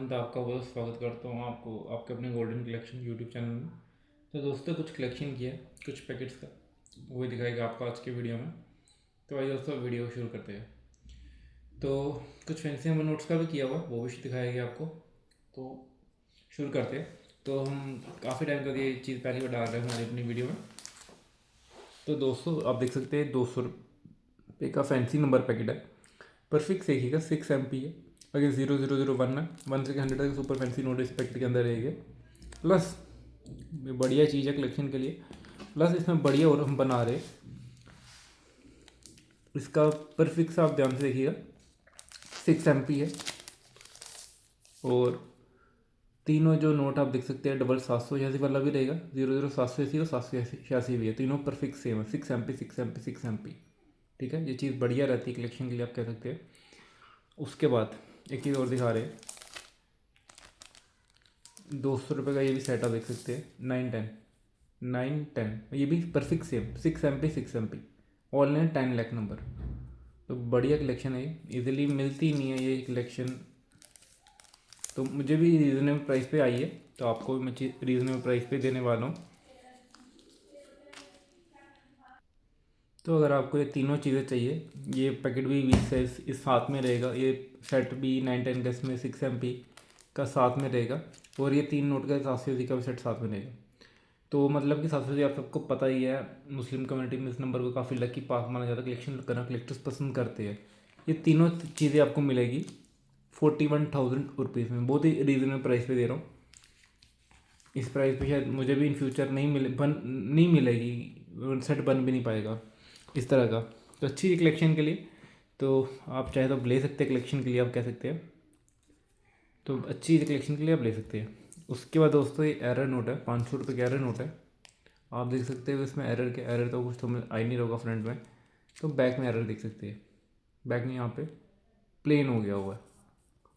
मैं आपका बहुत स्वागत करता हूँ आपको आपके अपने गोल्डन कलेक्शन यूट्यूब चैनल में। तो दोस्तों कुछ कलेक्शन किया है कुछ पैकेट्स का, वही दिखाएगा आपको आज के वीडियो में। तो आइए दोस्तों वीडियो शुरू करते हैं। तो कुछ फैंसी नंबर नोट्स का भी किया हुआ, वो भी दिखाएगा आपको। तो शुरू करते हैं। तो हम काफ़ी टाइम तक ये चीज़ पहली बार डाल रहे हैं हमारी अपनी वीडियो में। तो दोस्तों आप देख सकते हैं 200 रुपये का फैंसी नंबर पैकेट है। परफेक्ट देखिएगा 6 MP है। अगर 0001 है 1 से 100 तक सुपर फैंसी नोट इस पैकेट के अंदर रहेंगे। प्लस बढ़िया चीज़ है कलेक्शन के लिए। प्लस इसमें बढ़िया और हम बना रहे, इसका परफेक्ट आप ध्यान से देखिएगा 6 MP है। और तीनों जो नोट आप देख सकते हैं डबल 786 वाला भी रहेगा, 00 786 और 786 भी है। तीनों परफेक्ट सेम है, 6 MP 6 MP 6 MP। ठीक है, ये चीज़ बढ़िया रहती है कलेक्शन के लिए, आप कह सकते हैं। उसके बाद एक चीज़ और दिखा रहे हैं, 200 रुपये का ये भी सेट आप देख सकते हैं 910 ये भी perfect same 6 MP 6 MP online 10 lakh number. तो बढ़िया कलेक्शन है, इजीली मिलती नहीं है ये कलेक्शन। तो मुझे भी रीज़नेबल प्राइस पे आई है, तो आपको भी मैं चीज़ रीज़नेबल प्राइस पे देने वाला हूँ। तो अगर आपको ये तीनों चीज़ें चाहिए, ये पैकेट भी 20 साइज इस साथ में रहेगा, ये सेट भी 910 का इसमें 6 MP का साथ में रहेगा, और ये 3 नोट का 780 का भी सेट साथ में रहेगा। तो मतलब कि 780 आप सबको पता ही है, मुस्लिम कम्युनिटी में इस नंबर को काफ़ी लकी पास माना जाता है, कलेक्शन करना कलेक्टर्स पसंद करते हैं। ये तीनों चीज़ें आपको मिलेगी 41,000 रुपीज़ में, बहुत ही रीजनेबल प्राइस पे दे रहा हूँ। इस प्राइस पे शायद मुझे भी इन फ्यूचर नहीं मिलेगी, सेट बन भी नहीं पाएगा इस तरह का। तो अच्छी है कलेक्शन के लिए, तो आप चाहे तो ले सकते हैं कलेक्शन के लिए, आप कह सकते हैं। तो अच्छी कलेक्शन के लिए आप ले सकते हैं। उसके बाद दोस्तों ये एरर नोट है, 500 रुपये का एरर नोट है। आप देख सकते हैं इसमें एरर के एरर तो कुछ तो आ ही नहीं रहोगा फ्रंट में। तो बैक में एरर देख सकते हैं, बैक में यहाँ पे प्लेन हो गया हुआ है,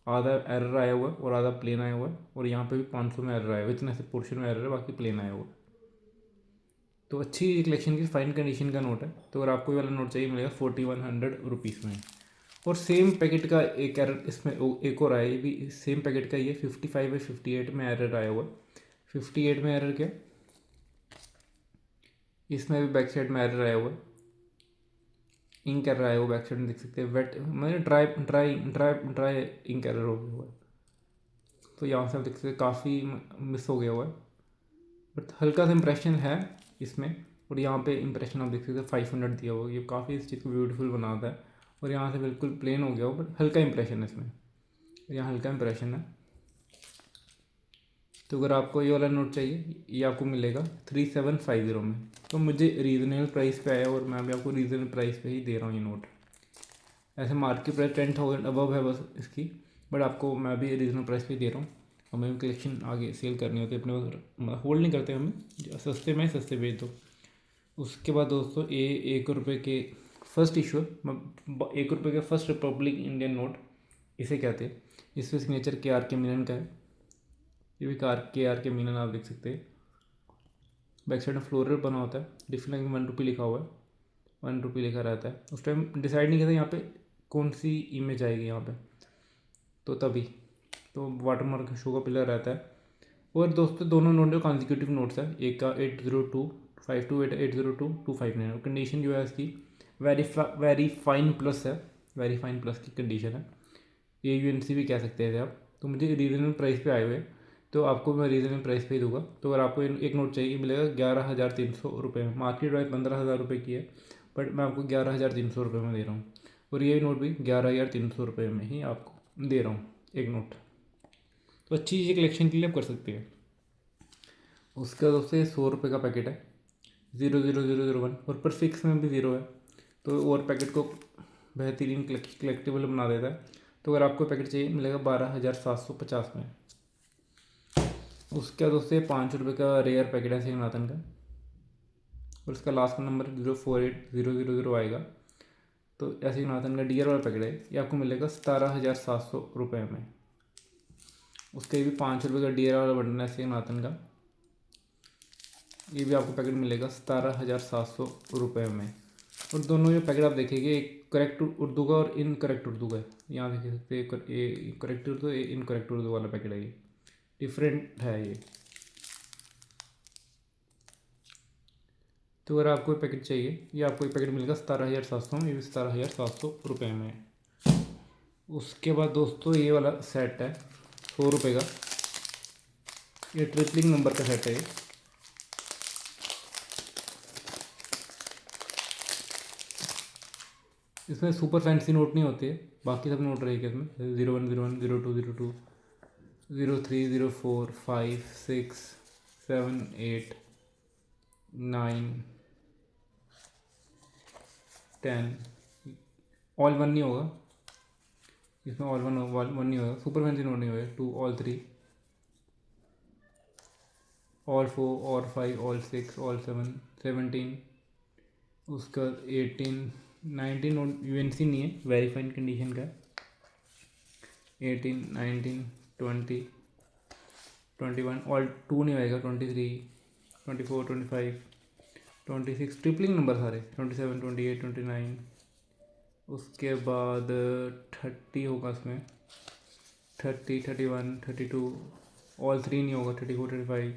आधा एरर आया हुआ है और आधा प्लेन आया हुआ है। और यहाँ पे भी 500 में एरर आया हुआ है, इतने से पोर्शन में एरर है, बाकी प्लेन आया हुआ है। तो अच्छी कलेक्शन की फाइन कंडीशन का नोट है। तो अगर आपको ये वाला नोट चाहिए मिलेगा 4100 रुपीज़ में। और सेम पैकेट का एक एरर इसमें एक और आया, ये भी सेम पैकेट का ही है, 55 है 58 में एरर आया हुआ है। 58 में एरर क्या, इसमें भी बैक साइड में एरर आया हुआ है, इंक एरर आया हुआ बैक साइड में देख सकते हैं। वेट मतलब dry dry dry dry ink error हो गया हुआ है। तो यहाँ से आप देख सकते हैं काफ़ी मिस हो गया हुआ है, बट हल्का सा इंप्रेशन है इसमें। और यहाँ पे इंप्रेशन आप देख सकते हैं 500 दिया हुआ है, ये काफ़ी इस चीज़ को ब्यूटीफुल बनाता है। और यहाँ से बिल्कुल प्लेन हो गया हो, बट हल्का इंप्रेशन है इसमें, यहाँ हल्का इंप्रेशन है। तो अगर आपको ये वाला नोट चाहिए, ये आपको मिलेगा 3750 में। तो मुझे रीज़नेबल प्राइस पे आया और मैं भी आपको रीज़नेबल प्राइस पे ही दे रहा हूँ ये नोट। ऐसे मार्केट प्राइस 10,000 अबव है बस इसकी, बट आपको मैं भी रीज़नेबल प्राइस पे दे रहा हूँ। हमें भी कलेक्शन आगे सेल करनी होती है, अपने होल्ड नहीं करते हमें, सस्ते में सस्ते बेच दो। उसके बाद दोस्तों ये 1 रुपये के फर्स्ट इशू, 1 रुपये के फर्स्ट रिपब्लिक इंडियन नोट इसे कहते हैं। इसमें सिग्नेचर KRK मीनन का है, ये भी KRK मीनन आप देख सकते हैं। बैक साइड में फ्लोरल बना होता है, डिफरेंट 1 रुपये लिखा हुआ है, 1 रुपये लिखा रहता है। उस टाइम डिसाइड नहीं करता यहाँ पे कौन सी इमेज आएगी यहाँ पे, तो तभी तो वाटरमार्क शो का पिलर रहता है। और दोस्तों दोनों नोट जो कॉन्जिक्यूटिव नोट्स है, एक का 802 802 259, कंडीशन जो है इसकी वेरी फाइन प्लस है, वेरी फाइन प्लस की कंडीशन है, AUNC भी कह सकते हैं आप। तो मुझे रीजनेबल प्राइस पे आए हुए हैं, तो आपको मैं रीजनेबल प्राइस पे ही दूंगा। तो अगर आपको एक नोट चाहिए मिलेगा 11,300 रुपये में, मार्केट प्राइस 15,000 रुपये की है, बट मैं आपको 11,300 रुपये में दे रहा हूँ। और ये नोट भी 11,300 रुपये में ही आपको दे रहा हूँ एक नोट। तो अच्छी चीज़ कलेक्शन के लिए आप कर सकते हैं। उसका दोस्तों 100 रुपये का पैकेट है, 00001, और पर फिक्स में भी 0 है, तो और पैकेट को बेहतरीन कलेक्टिबल बना देता है। तो अगर आपको पैकेट चाहिए मिलेगा 12,750 में। उसका दोस्तों 5 रुपये का रेयर पैकेट है सिंगनाथन का, और उसका लास्ट का नंबर 048000 आएगा। तो ऐसे नाथन का DR वाला पैकेट है, ये आपको मिलेगा 17,700 रुपये में। उसके भी 5 रुपये का DR वाला बटन है ऐसे नाथन का, ये भी आपको पैकेट मिलेगा 17,700 रुपये में। और दोनों जो पैकेट आप देखेंगे, एक करेक्ट उर्दू का और इनकरेक्ट उर्दू का है। यहाँ देख सकते हैं, ये करेक्ट उर्दू, ये इनकरेक्ट उर्दू वाला पैकेट है, ये डिफरेंट है ये। तो अगर आपको पैकेट चाहिए, ये आपको एक पैकेट मिलेगा 17,700 में, ये भी 17,700 रुपये में। उसके बाद दोस्तों ये वाला सेट है 100 रुपये का, ये ट्रिपलिंग नंबर का सेट है ये। इसमें सुपर फैंसी नोट नहीं होते, बाकी सब नोट रहेंगे इसमें, 01, 01, 02, 02, 03, 04, 5, 6, 7, 8, 9, 10। ऑल वन नहीं होगा इसमें, ऑल वन नहीं होगा, सुपर फैंसी नोट नहीं होगा। 2, all 3, all 4, all 5, all 6, all 7, 17, उसका 18, 19 नोट यूएनसी नहीं है, वेरीफाइड कंडीशन का है। 18, 19, 20, 21, ऑल 2 नहीं आएगा। 23, 24, 25, 26 ट्रिपलिंग नंबर सारे। 27, 28, 29, उसके बाद 30 होगा इसमें, 30, 31, 32, ऑल 3 नहीं होगा। 34, 35,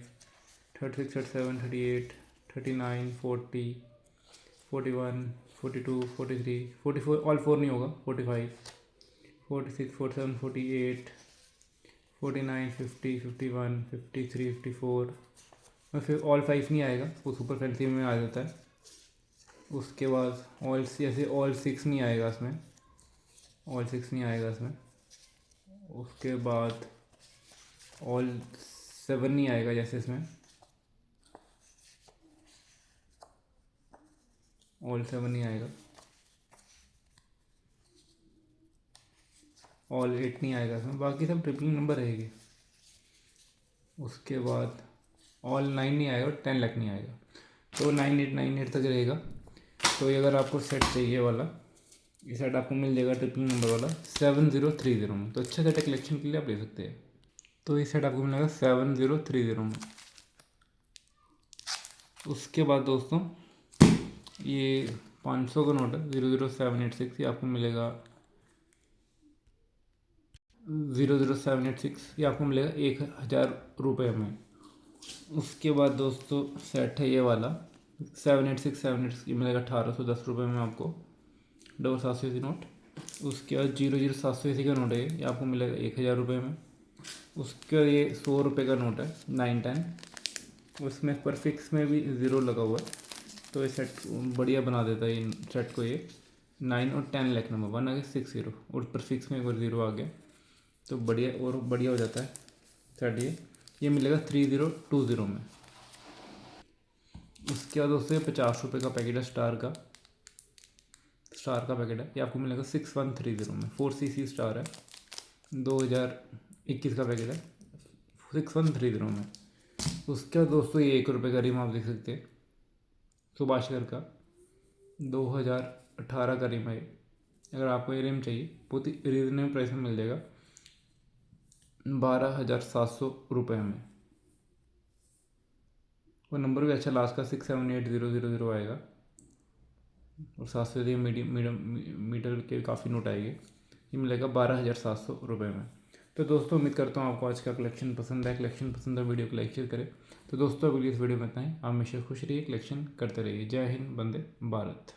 36, 37, 38, 39, 40, 41, 42, 43, 44, ऑल 4 नहीं होगा। 45, 46, 47, 48, 49, 50, 51, 53, 54, और फिर ऑल 5 नहीं आएगा, वो सुपर फैंसी में आ जाता है। उसके बाद ऑल ऐसे ऑल 6 नहीं आएगा इसमें, ऑल 6 नहीं आएगा इसमें। उसके बाद ऑल 7 नहीं आएगा जैसे इसमें, ऑल 7 नहीं आएगा। ऑल 8 नहीं आएगा इसमें, बाकी सब ट्रिपलिंग नंबर रहेगी। उसके बाद ऑल 9 नहीं आएगा और 10 लाख नहीं आएगा, तो 9898 तक रहेगा। तो ये अगर आपको सेट चाहिए वाला, ये सेट आपको मिल जाएगा ट्रिपलिंग नंबर वाला 7030 में। तो अच्छा सेट है, कलेक्शन के लिए आप ले सकते हैं। तो ये सेट आपको मिलेगा 7030 में। उसके बाद दोस्तों ये 500 का नोट है 00786, ये आपको मिलेगा 00786, ये आपको मिलेगा 1000 रुपये में। उसके बाद दोस्तों सेट है ये वाला 786, ये मिलेगा 1810 रुपये में आपको, 780 नोट। उसके बाद 00780 का नोट है, ये आपको मिलेगा 1000 रुपये में। उसके बाद ये 100 रुपये का नोट है 910, उसमें परफिक्स में भी ज़ीरो लगा हुआ है, तो ये सेट बढ़िया बना देता है। इन सेट को ये 9 और 10 लाख नंबर 1 आ गया 60, और परफिक्स में एक बार ज़ीरो आ गया, तो बढ़िया और बढ़िया हो जाता है सेट। ये मिलेगा 3020 में। उसके बाद दोस्तों ये 50 रुपये का पैकेट है, स्टार का पैकेट है, ये आपको मिलेगा 6130 में। 4cc स्टार है, 2021 का पैकेट है, 6130 में। उसके बाद दोस्तों ये 1 रुपये का रिम आप देख सकते हैं, सुभाषकर का 2018 का रिम है। अगर आपको ये रिम चाहिए बहुत ही रीजनेबल प्राइस में मिल जाएगा, 12,700 रुपये में। और नंबर भी अच्छा लास्ट का 678000 आएगा, और 700 से मीटर के काफ़ी नोट आएंगे। ये मिलेगा 12,700 रुपये में। तो दोस्तों उम्मीद करता हूँ आपको आज का कलेक्शन पसंद है। कलेक्शन पसंद है, वीडियो को लाइक शेयर करें। तो दोस्तों अगली इस वीडियो में इतना ही। आप हमेशा खुश रहिए, कलेक्शन करते रहिए। जय हिंद, वंदे भारत।